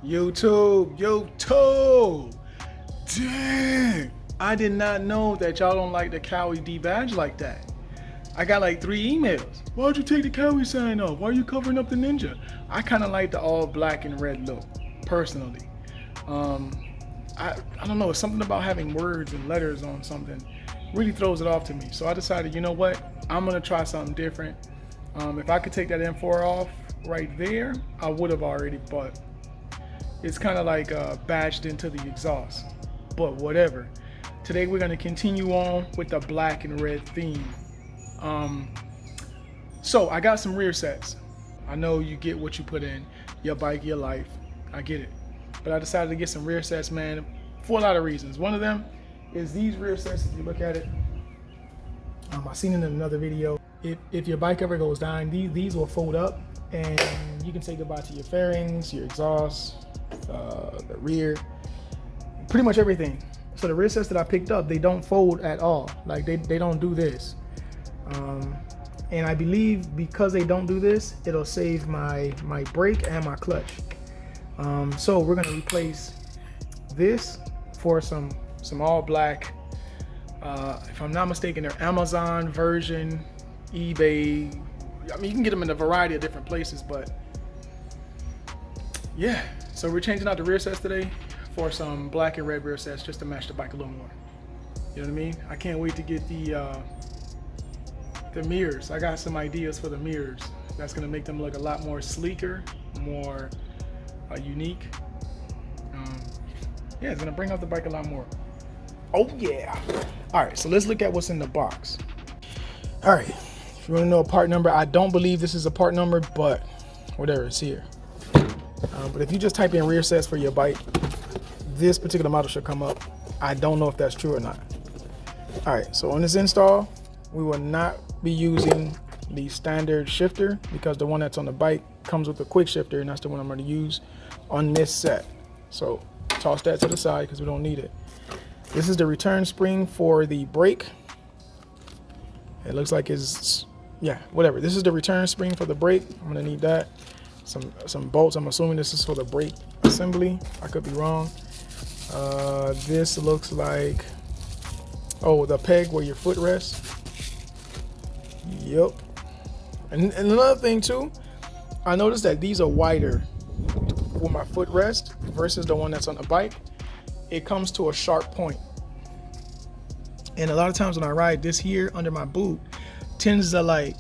YouTube. Dang. I did not know that y'all don't like the Kawi D badge like that. I got like 3 emails. Why'd you take the Kawi sign off? Why are you covering up the ninja? I kind of like the all black and red look, personally. I don't know, it's something about having words and letters on something really throws it off to me. So I decided, you know what? I'm gonna try something different. If I could take that M4 off right there, I would have already, but it's kind of like badged into the exhaust, but whatever. Today we're gonna continue on with the black and red theme. So I got some rear sets. I know you get what you put in, your bike, your life, I get it. But I decided to get some rear sets, man, for a lot of reasons. One of them is these rear sets. If you look at it, I seen it in another video. If your bike ever goes down, these will fold up and you can say goodbye to your fairings, your exhaust, the rear, pretty much everything. So the rear sets that I picked up, they don't fold at all. Like they don't do this. And I believe because they don't do this, it'll save my brake and my clutch. So we're gonna replace this for some all black. If I'm not mistaken, they're Amazon version, eBay. I mean, you can get them in a variety of different places, but yeah. So we're changing out the rear sets today for some black and red rear sets just to match the bike a little more. You know what I mean? I can't wait to get the mirrors. I got some ideas for the mirrors. That's gonna make them look a lot more sleeker, more unique. Yeah, it's gonna bring out the bike a lot more. Oh yeah. All right, so let's look at what's in the box. All right, if you wanna know a part number, I don't believe this is a part number, but whatever, it's here. But if you just type in rear sets for your bike, this particular model should come up. I don't know if that's true or not. All right, so on this install, we will not be using the standard shifter because the one that's on the bike comes with a quick shifter, and that's the one I'm going to use on this set. So toss that to the side because we don't need it. This is the return spring for the brake. It looks like it's, yeah, whatever. This is the return spring for the brake. I'm going to need that. Some bolts. I'm assuming this is for the brake assembly. I could be wrong. This looks like, oh, the peg where your foot rests. Yep. And another thing too, I noticed that these are wider where my foot rests versus the one that's on the bike. It comes to a sharp point. And a lot of times when I ride, this here under my boot tends to, like,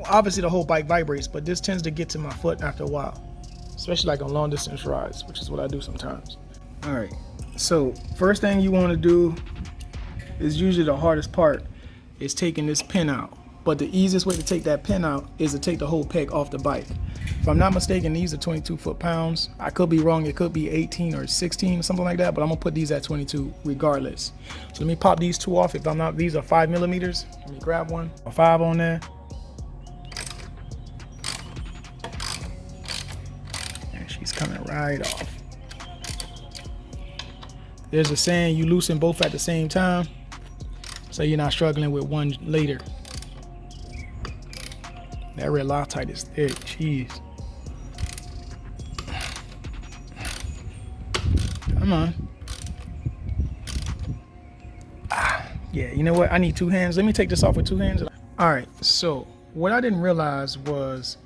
obviously the whole bike vibrates, but this tends to get to my foot after a while, especially like on long distance rides, which is what I do sometimes. All right, so first thing you want to do is usually the hardest part is taking this pin out. But the easiest way to take that pin out is to take the whole peg off the bike. If I'm not mistaken, these are 22 foot-pounds. I could be wrong, it could be 18 or 16, something like that, but I'm gonna put these at 22 regardless. So let me pop these 2 off. If I'm not, these are 5 millimeters. Let me grab one, a 5 on there. And she's coming right off. There's a saying, you loosen both at the same time, so you're not struggling with one later. That red Loctite is thick, jeez. Come on. Yeah, you know what? I need 2 hands. Let me take this off with 2 hands. All right, so what I didn't realize was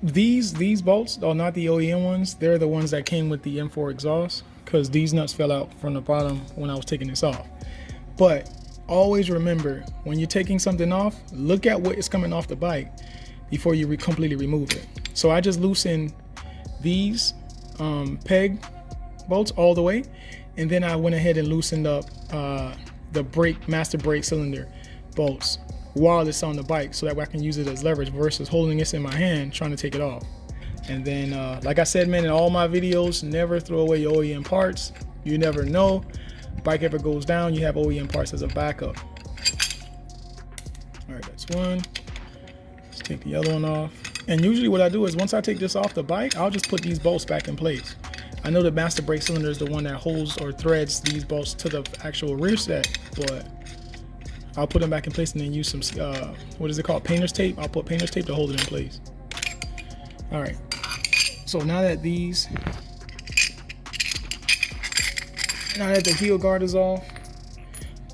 these bolts, though not the OEM ones, they're the ones that came with the M4 exhaust, because these nuts fell out from the bottom when I was taking this off. But always remember, when you're taking something off, look at what is coming off the bike before you completely remove it. So I just loosened these peg bolts all the way, and then I went ahead and loosened up the master brake cylinder bolts while it's on the bike, so that way I can use it as leverage versus holding this in my hand trying to take it off. And then like I said, man, in all my videos, never throw away your OEM parts. You never know, bike ever goes down, you have OEM parts as a backup. All right, that's one. Let's take the other one off. And usually what I do is once I take this off the bike, I'll just put these bolts back in place. I know the master brake cylinder is the one that holds or threads these bolts to the actual rear set, but I'll put them back in place and then use some, what is it called, painter's tape. I'll put painter's tape to hold it in place. All right, So now that the heel guard is off,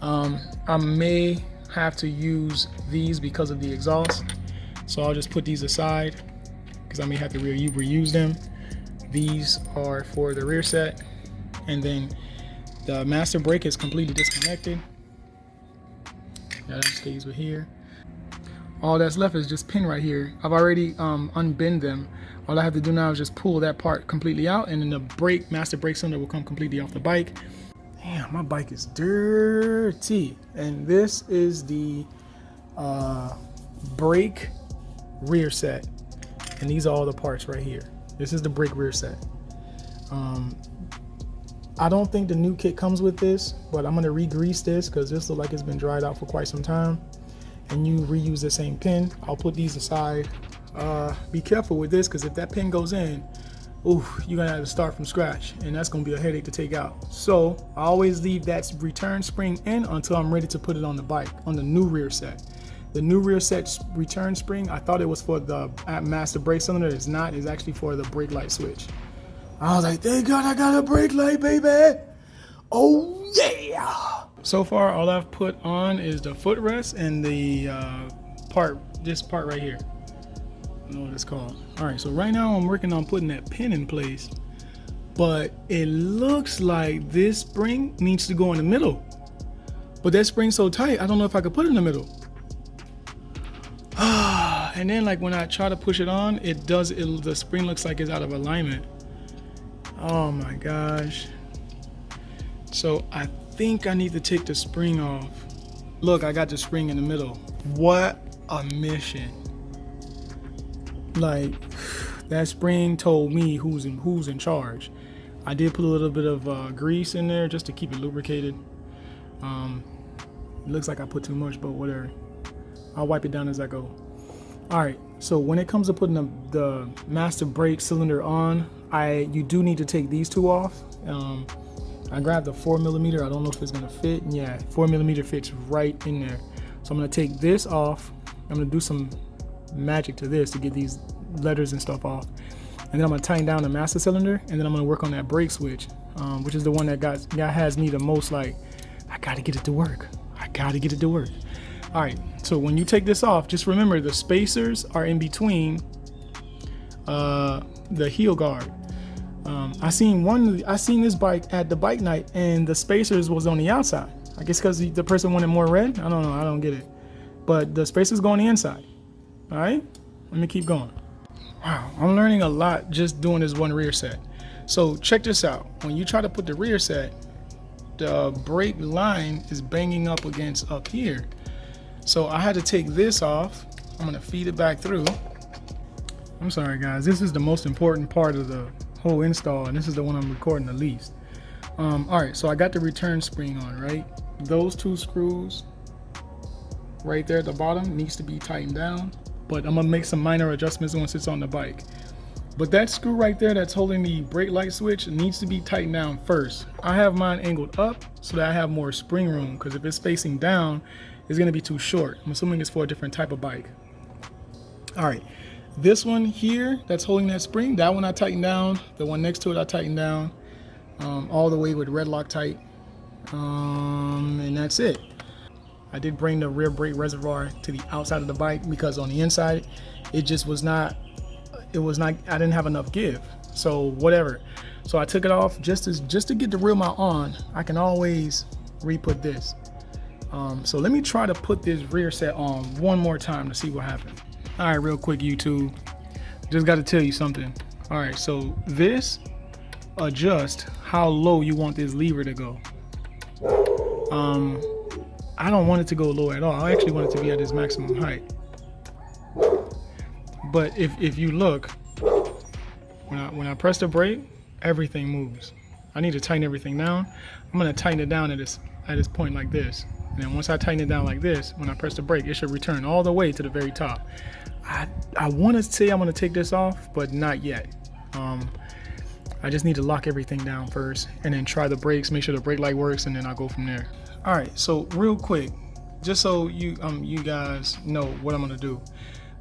I may have to use these because of the exhaust. So I'll just put these aside because I may have to reuse them. These are for the rear set, and then the master brake is completely disconnected. That stays with here. All that's left is just pin right here. I've already unbent them. All I have to do now is just pull that part completely out, and then the master brake cylinder will come completely off the bike. Damn, my bike is dirty. And this is the brake rear set, and these are all the parts right here. This is the brake rear set. I don't think the new kit comes with this, but I'm gonna re-grease this because this looks like it's been dried out for quite some time. And you reuse the same pin. I'll put these aside. Be careful with this because if that pin goes in, ooh, you're gonna have to start from scratch, and that's gonna be a headache to take out. So I always leave that return spring in until I'm ready to put it on the bike, on the new rear set. The new rear set return spring, I thought it was for the master brake cylinder. It's not. It's actually for the brake light switch. I was like, thank God I got a brake light, baby. Oh yeah. So far, all I've put on is the footrest and the this part right here. I don't know what it's called. All right, so right now I'm working on putting that pin in place, but it looks like this spring needs to go in the middle. But that spring's so tight, I don't know if I could put it in the middle. And then like when I try to push it on, the spring looks like it's out of alignment. Oh my gosh. So I think I need to take the spring off. Look, I got the spring in the middle. What a mission. Like, that spring told me who's in charge. I did put a little bit of grease in there just to keep it lubricated. It looks like I put too much, but whatever. I'll wipe it down as I go. All right, so when it comes to putting the master brake cylinder on, you do need to take these two off. I grabbed the 4mm. I don't know if it's gonna fit. Yeah, 4mm fits right in there. So I'm gonna take this off. I'm gonna do some magic to this to get these letters and stuff off. And then I'm gonna tighten down the master cylinder, and then I'm gonna work on that brake switch, which is the one that has me the most like, I gotta get it to work. I gotta get it to work. All right, so when you take this off, just remember the spacers are in between the heel guard. I seen this bike at the bike night, and the spacers was on the outside. I guess because the person wanted more red. I don't know. I don't get it. But the spacers go on the inside. All right. Let me keep going. Wow, I'm learning a lot just doing this one rear set. So check this out. When you try to put the rear set, the brake line is banging up against up here. So I had to take this off. I'm gonna feed it back through. I'm sorry guys, this is the most important part of the whole install, and this is the one I'm recording the least. All right, so I got the return spring on, right? Those two screws right there at the bottom needs to be tightened down, but I'm gonna make some minor adjustments once it's on the bike. But that screw right there that's holding the brake light switch needs to be tightened down first. I have mine angled up so that I have more spring room, because if it's facing down, it's gonna be too short. I'm assuming it's for a different type of bike. All right, this one here that's holding that spring, that one I tightened down. The one next to it I tightened down all the way with red Loctite, and that's it. I did bring the rear brake reservoir to the outside of the bike because on the inside it just was not, I didn't have enough give, so whatever. So I took it off just to get the rear mount on. I can always re-put this. So let me try to put this rear set on one more time to see what happens. All right, real quick YouTube, just got to tell you something. All right, so this adjusts how low you want this lever to go. I don't want it to go low at all. I actually want it to be at its maximum height. But if you look, when I press the brake, everything moves. I need to tighten everything down. I'm gonna tighten it down at this point like this. And then once I tighten it down like this, when I press the brake, it should return all the way to the very top. I want to say I'm gonna take this off, but not yet. I just need to lock everything down first and then try the brakes, make sure the brake light works, and then I'll go from there. All right, so real quick, just so you guys know what I'm gonna do.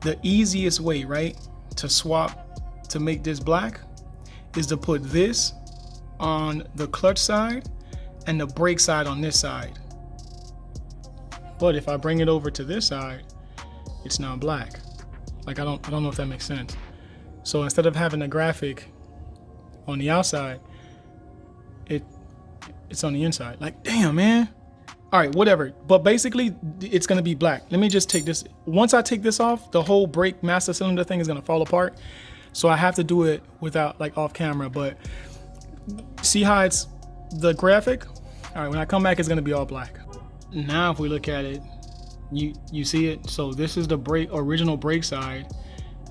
The easiest way, right, to swap, to make this black, is to put this on the clutch side and the brake side on this side. But if I bring it over to this side, it's now black. Like I don't know if that makes sense. So instead of having a graphic on the outside, it's on the inside. Like, damn, man. All right, whatever. But basically, it's gonna be black. Let me just take this. Once I take this off, the whole brake master cylinder thing is gonna fall apart. So I have to do it without, like, off camera. But see how it's the graphic? All right, when I come back, it's gonna be all black. Now, if we look at it, you see it. So this is the original brake side,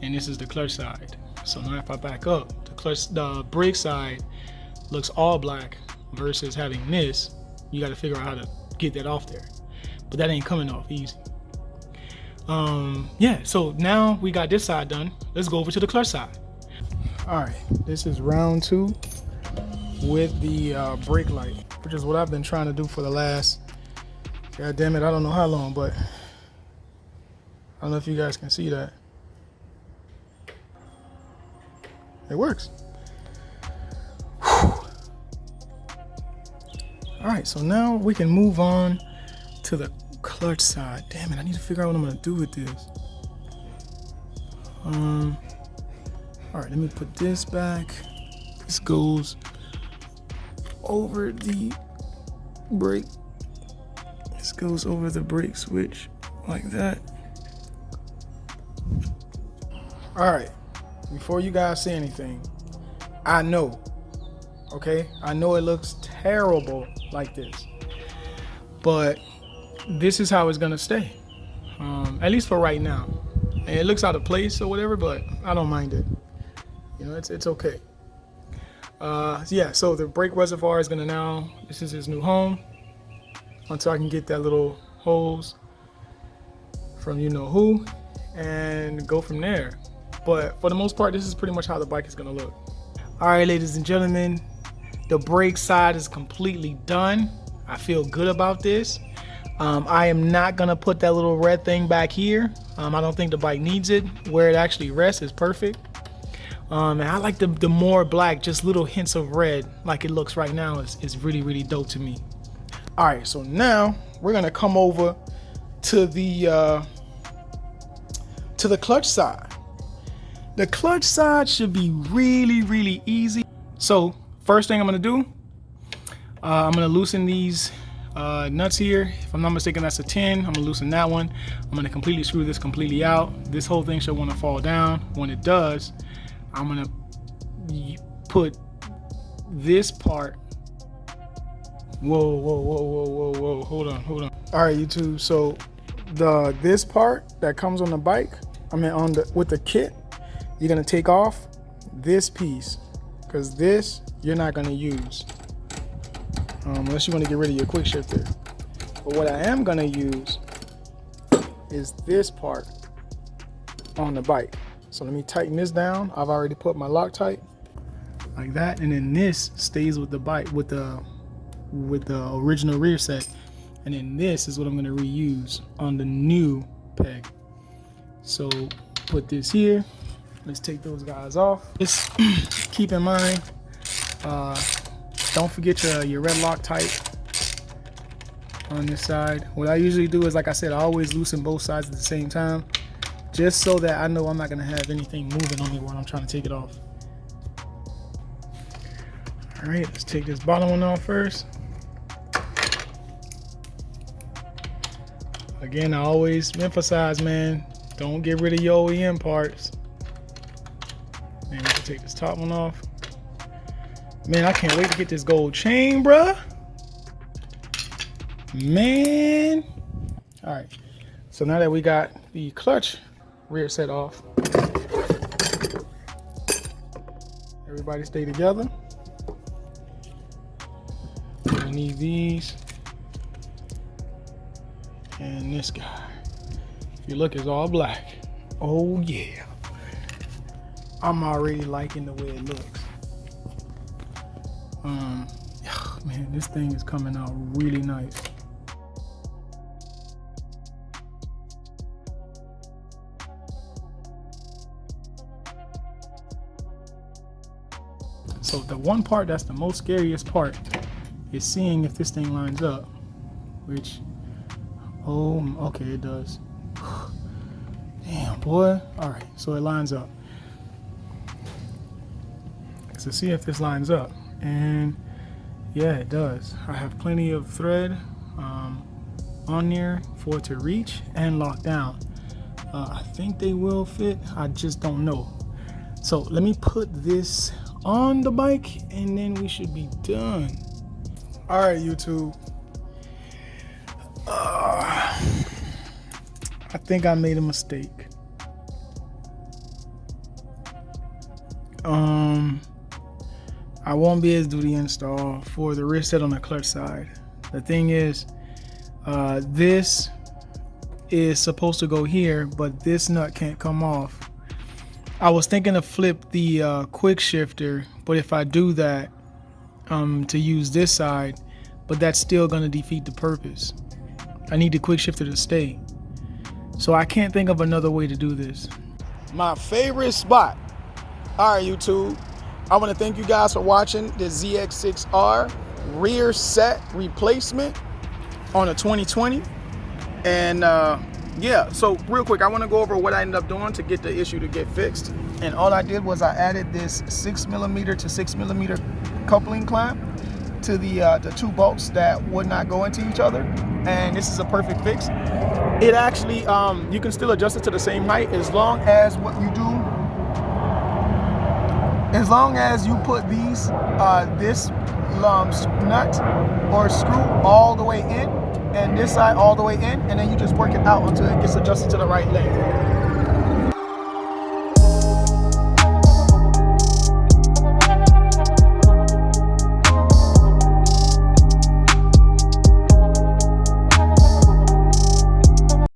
and this is the clutch side. So now if I back up, the brake side looks all black versus having this. You got to figure out how to get that off there, but that ain't coming off easy. Yeah, so now we got this side done. Let's go over to the clutch side. All right, this is round 2 with the brake light, which is what I've been trying to do for the last, god damn it, I don't know how long, but I don't know if you guys can see that. It works. Whew. All right, so now we can move on to the clutch side. Damn it, I need to figure out what I'm gonna do with this. All right, let me put this back. This goes over the brake. This goes over the brake switch like that. All right, before you guys say anything, I know, okay? I know it looks terrible like this, but this is how it's gonna stay, at least for right now. And it looks out of place or whatever, but I don't mind it. You know, it's okay. Yeah, so the brake reservoir is gonna now, this is his new home, until I can get that little hose from you know who and go from there. But for the most part, this is pretty much how the bike is gonna look. All right, ladies and gentlemen, the brake side is completely done. I feel good about this. I am not gonna put that little red thing back here. I don't think the bike needs it. Where it actually rests is perfect. And I like the more black, just little hints of red, like it looks right now, is really, really dope to me. All right, so now we're gonna come over to the clutch side. The clutch side should be really, really easy. So first thing I'm gonna do, I'm gonna loosen these nuts here. If I'm not mistaken, that's a 10. I'm gonna loosen that one. I'm gonna completely screw this completely out. This whole thing should wanna fall down. When it does, I'm gonna put this part. Whoa, hold on. All right, YouTube, so this part that comes on the bike, with the kit, you're gonna take off this piece, because this you're not gonna use unless you want to get rid of your quick shifter. But what I am gonna use is this part on the bike. So let me tighten this down. I've already put my Loctite like that, and then this stays with the bike with the original rear set, and then this is what I'm gonna reuse on the new peg. So put this here. Let's take those guys off. Just keep in mind, don't forget your red Loctite on this side. What I usually do is, like I said, I always loosen both sides at the same time, just so that I know I'm not gonna have anything moving on me while I'm trying to take it off. All right, let's take this bottom one off first. Again, I always emphasize, man, don't get rid of your OEM parts. Man, we can take this top one off. Man, I can't wait to get this gold chain, bruh. Man. All right, so now that we got the clutch rear set off, everybody stay together. We need these and this guy. If you look, it's all black. Oh yeah, I'm already liking the way it looks. Man, this thing is coming out really nice. So the one part that's the most scariest part is seeing if this thing lines up, which, oh, okay, it does. Damn, boy. All right, so it lines up. So see if this lines up, and yeah, it does. I have plenty of thread on there for it to reach and lock down. I think they will fit, I just don't know. So let me put this on the bike and then we should be done. All right, YouTube. I think I made a mistake. I won't be able to do the install for the rear set on the clutch side. The thing is, this is supposed to go here, but this nut can't come off. I was thinking to flip the quick shifter, but if I do that, to use this side, but that's still gonna defeat the purpose. I need the quick shifter to stay. So I can't think of another way to do this. My favorite spot. All right, YouTube. I want to thank you guys for watching the ZX6R rear set replacement on a 2020. And yeah, so real quick, I want to go over what I ended up doing to get the issue to get fixed. And all I did was I added this 6mm to 6mm coupling clamp to the two bolts that would not go into each other. And this is a perfect fix. It actually, you can still adjust it to the same height as long as what you do. As long as you put these, this nut or screw all the way in, and this side all the way in, and then you just work it out until it gets adjusted to the right length.